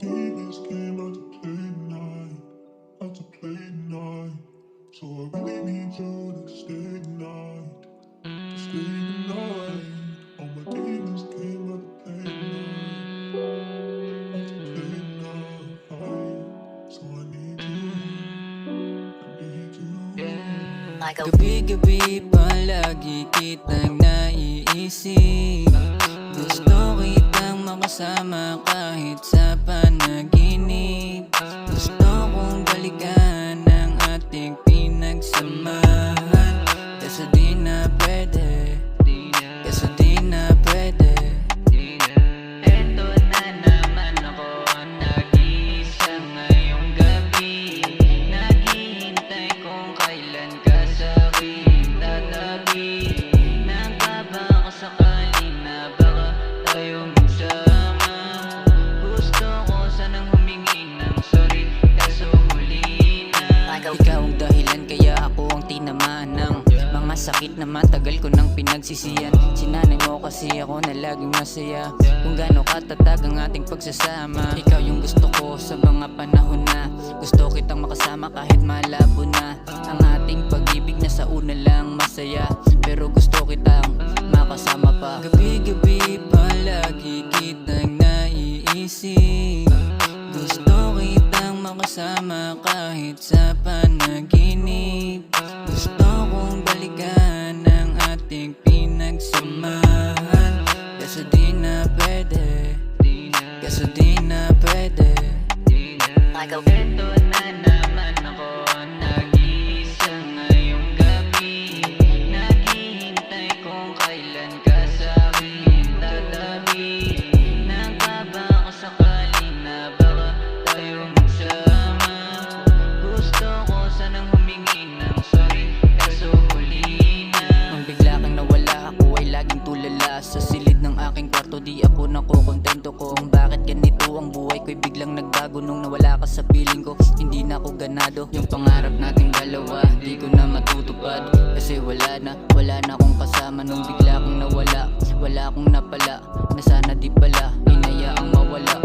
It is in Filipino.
Demons came out to play tonight, out to play tonight. So I really need you to stay tonight, to stay tonight. All my demons came out to play tonight, out to play tonight. So I need you. Gabi-gabi palagi kitang naiisip. Gusto kitang makasama kahit sa panaginip. Gusto kong balikan ang ating pinagsamahan. Kaso di na pwede, kaso di na pwede. Eto na naman ako, nag-iisa ngayong gabi. Naghihintay kung kailan ka sa'kin tatabi. Nagkaba ko sakali na baka tayo magsama. Gusto ko sanang humingi ng sorry, kaso huli na. Ikaw ang dahilan kaya ako ang tinamaan ng mga sakit na matagal ko nang pinagsisiyan. Sinanay mo kasi ako na laging masaya kung gaano katatag ang ating pagsasama. Ikaw yung gusto ko sa mga panahon na gusto kitang makasama kahit malabo na ang ating pag-ibig na sa una lang masaya. Pero gusto kitang makasama pa. Gabi-gabi palagi kitang naiisip. Gusto kitang makasama kahit sa panaginip. Gusto kong balikan ang ating pinagsamahan. Kaso di na pwede, kaso di na pwede. Eto na naman ako, nag-iisa ngayong gabi. Naghihintay kung kailan ka sa'kin tatabi. Nagkaba ko sakali na baka tayo magsama. Gusto ko sanang humingi ng sorry, kaso huli na. Nung bigla kang nawala, ako ay laging tulala. Sa silid ng aking kwarto, di ako nakokontento kung bakit ganito ang buhay ko'y biglang nagbago. Nung nawala ka sa piling ko, hindi na ako ganado. Yung pangarap nating dalawa, di ko na matutupad. Kasi wala na akong kasama. Nung bigla kang nawala, wala akong napala, na sana di pala hinayaang mawala.